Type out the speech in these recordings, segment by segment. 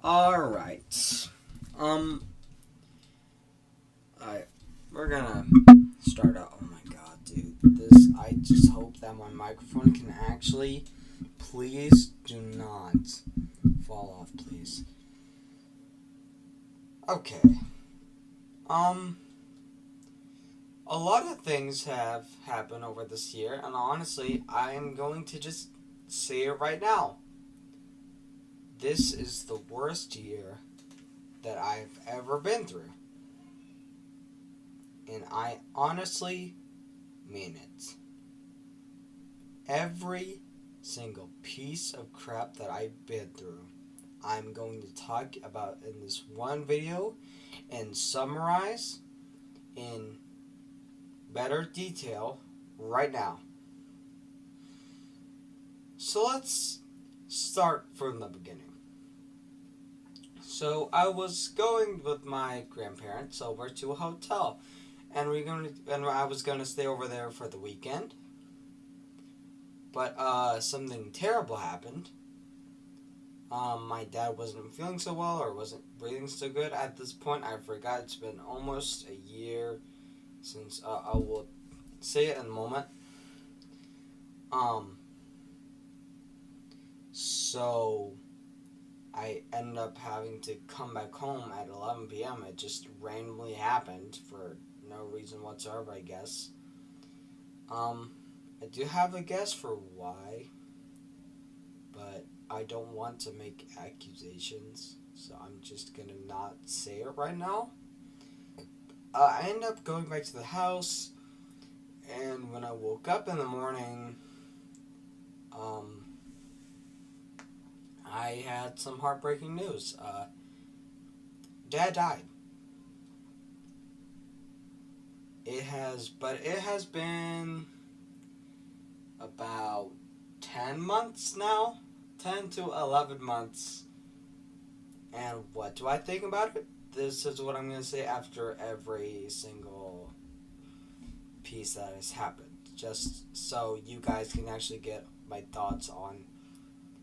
Alright. Um, I we're gonna start out. Oh my god, dude. I just hope that my microphone can actually. Please do not fall off, please. Okay. Um, a lot of things have happened over this year, and honestly, I am going to just say it right now. This is the worst year that I've ever been through. And I honestly mean it. Every single piece of crap that I've been through, I'm going to talk about in this one video and summarize in better detail right now. So let's start from the beginning. So I was going with my grandparents over to a hotel, and I was gonna stay over there for the weekend. But something terrible happened. My dad wasn't feeling so well or wasn't breathing so good. At this point, I forgot it's been almost a year since I will say it in a moment. Um, so I ended up having to come back home at 11 p.m. It just randomly happened for no reason whatsoever, I guess. Um, I do have a guess for why, but I don't want to make accusations, so I'm just gonna not say it right now. I ended up going back to the house, and when I woke up in the morning, um, I had some heartbreaking news. Dad died. It has been about 10 months now, 10 to 11 months. And what do I think about it? This is what I'm going to say after every single piece that has happened. Just so you guys can actually get my thoughts on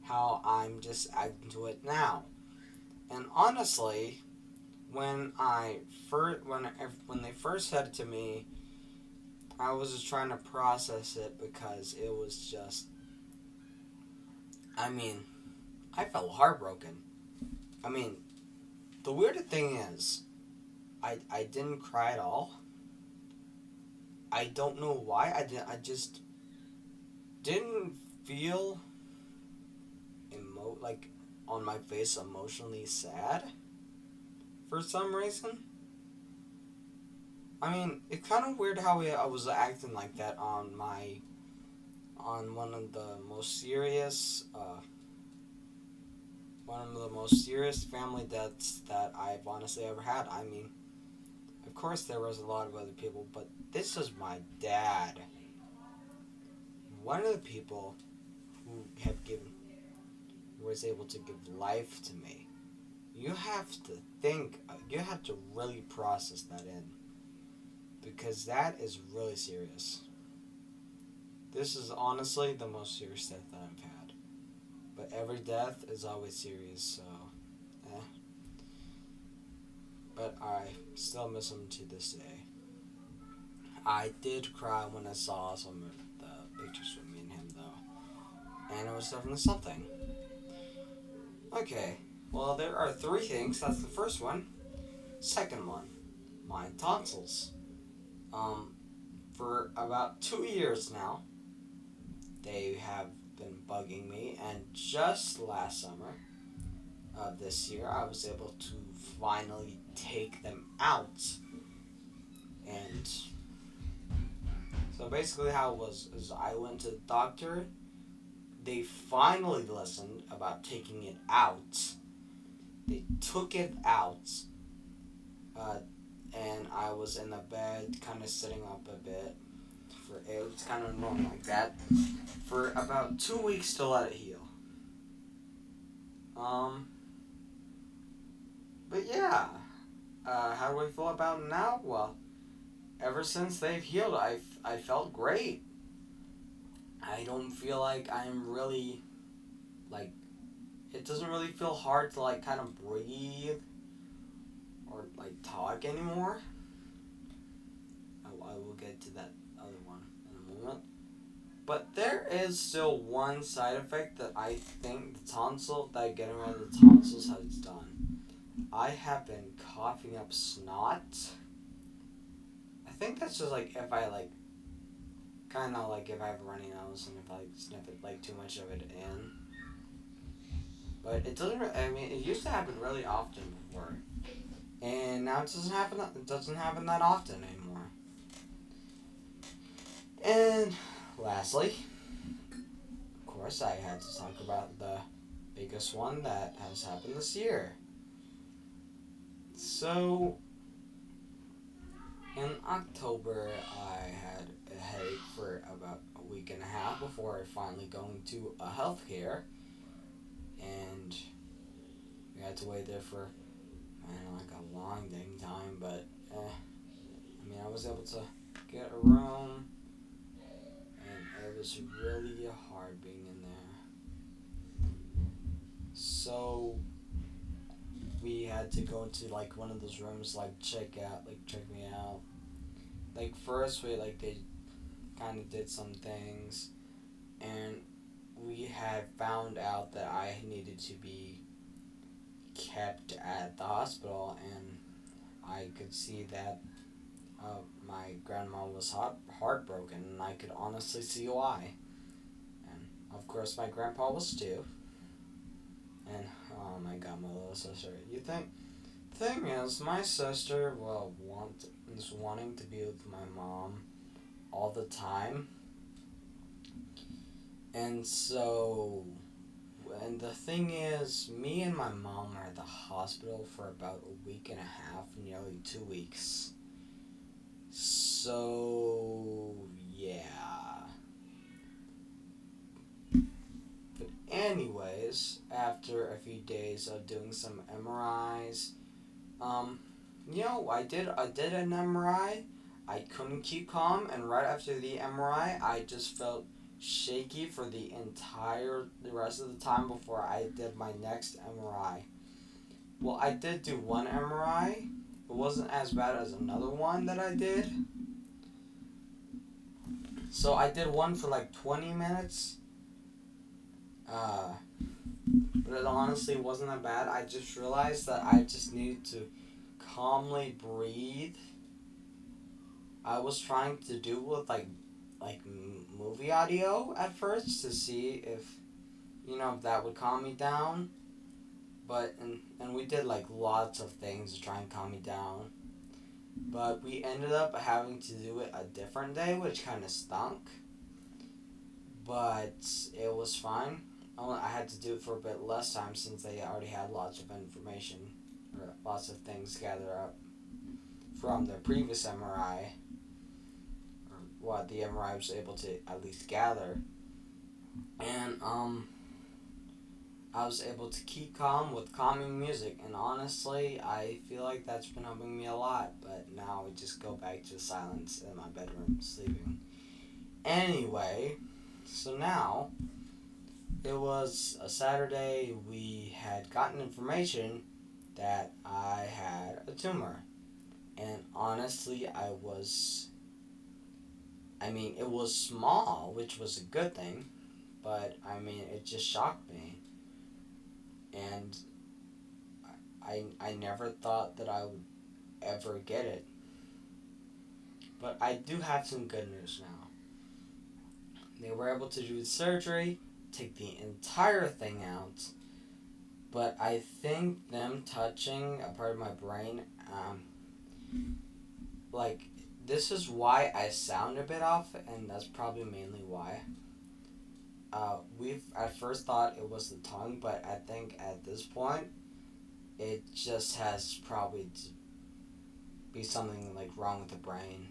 how I'm just acting to it now. And honestly, when when they first said it to me, I was just trying to process it because it was just. I mean, I felt heartbroken. I mean, the weird thing is, I didn't cry at all. I don't know why. I just didn't feel like on my face emotionally sad for some reason. I mean, it's kind of weird how I was acting like that on one of the most serious family deaths that I've honestly ever had. I mean, of course there was a lot of other people, but this is my dad. One of the people who have given was able to give life to me. You have to think. You have to really process that in because that is really serious. This is honestly the most serious death that I've had. But every death is always serious, so eh. But I still miss him to this day. I did cry when I saw some of the pictures with me and him, though. And it was definitely something. Okay, well, there are three things. That's the first one. Second one, my tonsils. Um, for about 2 years now, they have been bugging me, and just last summer of this year, I was able to finally take them out. And so basically, how it was is I went to the doctor. They finally listened about taking it out. They took it out, uh, and I was in the bed, kind of sitting up a bit. For it was kind of normal like that for about 2 weeks to let it heal. Um, but yeah, how do I feel about it now? Well, ever since they've healed, I felt great. I don't feel like I'm really like it doesn't really feel hard to like kind of breathe or like talk anymore. I will get to that other one in a moment. But there is still one side effect that I think the tonsil, that getting rid of the tonsils has done. I have been coughing up snot. I think that's just like if I like, kind of like if I have a runny nose and if I sniff it like too much of it in. But it doesn't. I mean, it used to happen really often before, and now it doesn't happen. It doesn't happen that often anymore. And lastly, of course, I had to talk about the biggest one that has happened this year. So, in October, I had a headache for about a week and a half before finally going to a healthcare, and we had to wait there for, like a long dang time, but I mean, I was able to get a room, and it was really hard being in there. So we had to go into like one of those rooms, like check me out. Like first we like they kind of did some things, and we had found out that I needed to be kept at the hospital, and I could see that my grandma was heartbroken, and I could honestly see why. And of course, my grandpa was too. And oh my god, my little sister. You think? Thing is, my sister is wanting to be with my mom all the time, and so. And the thing is, me and my mom are at the hospital for about a week and a half, nearly 2 weeks. So, yeah. But anyways, after a few days of doing some MRIs, um, I did an MRI. I couldn't keep calm, and right after the MRI, I just felt shaky for the rest of the time before I did my next MRI. Well, I did do one MRI. It wasn't as bad as another one that I did. So I did one for like 20 minutes. Uh, but it honestly wasn't that bad. I just realized that I just needed to calmly breathe. I was trying to do with like movie audio at first to see if if that would calm me down. But and we did like lots of things to try and calm me down. But we ended up having to do it a different day, which kind of stunk. But it was fine. I had to do it for a bit less time since they already had lots of information or lots of things gathered up from the previous MRI, or what the MRI was able to at least gather. And I was able to keep calm with calming music, and honestly, I feel like that's been helping me a lot. But now I just go back to silence in my bedroom sleeping. Anyway, so now it was a Saturday. We had gotten information that I had a tumor, and honestly, I mean, it was small, which was a good thing, but I mean, it just shocked me, and I never thought that I would ever get it. But I do have some good news now. They were able to do the surgery, take the entire thing out, but I think them touching a part of my brain, like, this is why I sound a bit off, and that's probably mainly why. We've at first thought it was the tongue, but I think at this point, it just has probably to be something like wrong with the brain.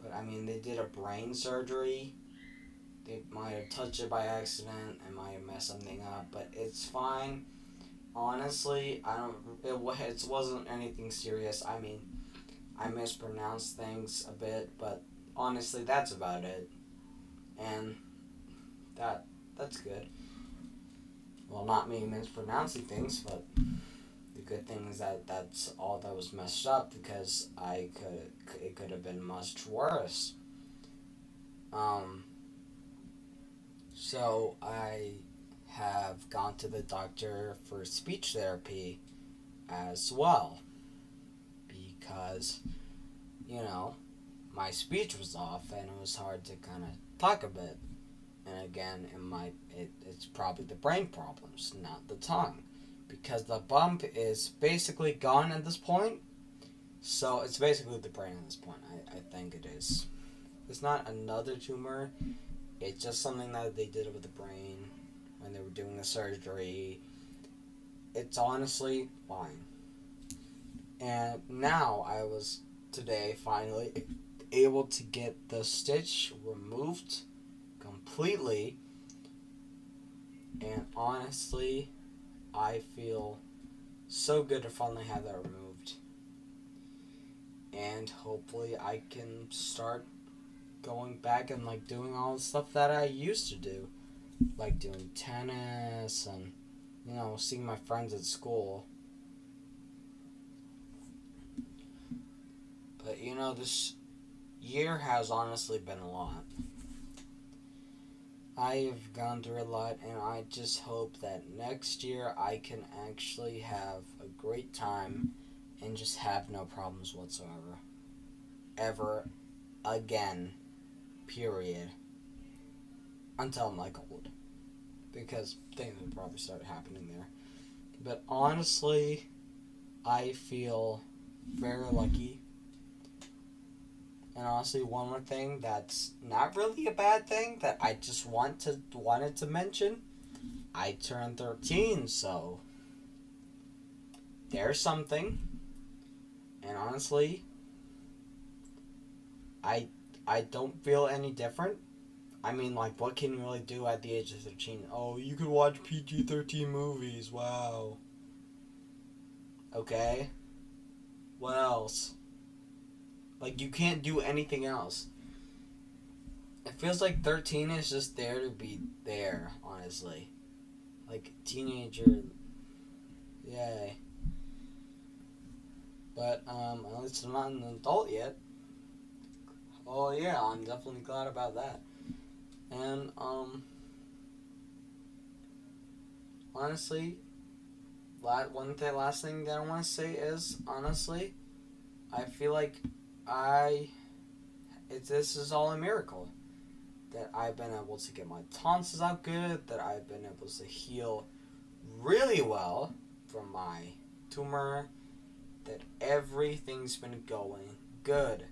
But I mean, they did a brain surgery. They might have touched it by accident and might have messed something up, but it's fine. Honestly, I don't. It wasn't anything serious. I mean, I mispronounced things a bit, but honestly, that's about it. And that's good. Well, not me mispronouncing things, but the good thing is that that's all that was messed up because it could have been much worse. Um, so I have gone to the doctor for speech therapy as well because, you know, my speech was off and it was hard to kind of talk a bit. And again, it's probably the brain problems, not the tongue, because the bump is basically gone at this point. So it's basically the brain at this point. I think it is. It's not another tumor. It's just something that they did with the brain when they were doing the surgery. It's honestly fine. And now I was today finally able to get the stitch removed completely, and honestly I feel so good to finally have that removed, and hopefully I can start going back and like doing all the stuff that I used to do, like doing tennis and seeing my friends at school. But this year has honestly been a lot. I've gone through a lot, and I just hope that next year I can actually have a great time and just have no problems whatsoever. Ever again. Period. Until I'm like old. Because things will probably start happening there. But honestly, I feel very lucky. And honestly, one more thing that's not really a bad thing that I just wanted to mention. I turned 13, so there's something. And honestly, I don't feel any different. I mean, like, what can you really do at the age of 13? Oh, you could watch PG-13 movies. Wow. Okay. What else? Like, you can't do anything else. It feels like 13 is just there to be there, honestly. Like, teenager. Yay. But, at least I'm not an adult yet. Oh, yeah, I'm definitely glad about that. And, honestly, last thing that I want to say is, honestly, I feel like this is all a miracle. That I've been able to get my tonsils out good, that I've been able to heal really well from my tumor, that everything's been going good.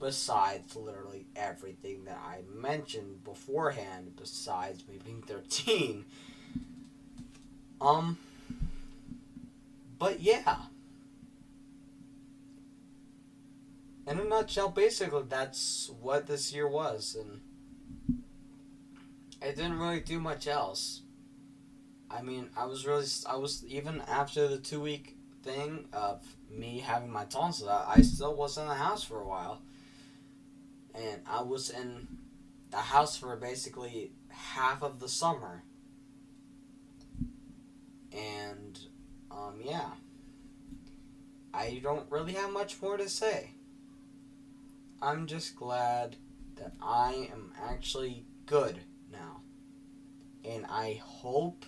Besides literally everything that I mentioned beforehand, besides me being 13. But yeah. In a nutshell, basically, that's what this year was, and it didn't really do much else. I mean, I was even after the 2 week thing of me having my tonsils out, I still was in the house for a while. And I was in the house for basically half of the summer. And, yeah. I don't really have much more to say. I'm just glad that I am actually good now. And I hope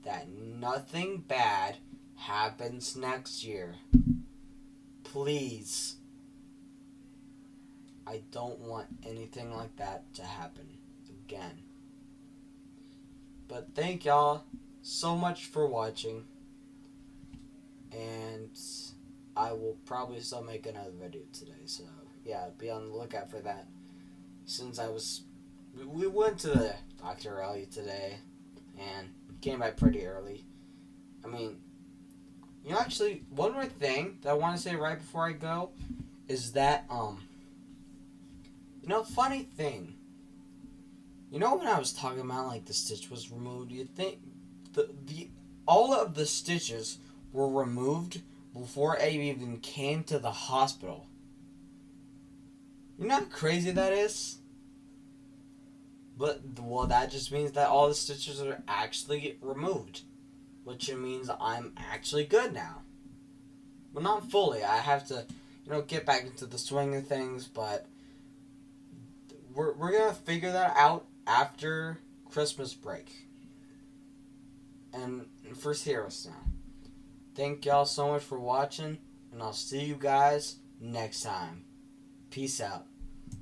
that nothing bad happens next year. Please. I don't want anything like that to happen again. But thank y'all so much for watching. And I will probably still make another video today. So, yeah, be on the lookout for that. Since we went to the doctor early today. And came back pretty early. I mean, actually, one more thing that I want to say right before I go is that, funny thing. When I was talking about, like, the stitch was removed, you think all of the stitches were removed before I even came to the hospital. You know how crazy that is? But, well, that just means that all the stitches are actually removed. Which means I'm actually good now. Well, not fully. I have to, get back into the swing of things, but we're going to figure that out after Christmas break. And first heroes now. Thank y'all so much for watching, and I'll see you guys next time. Peace out.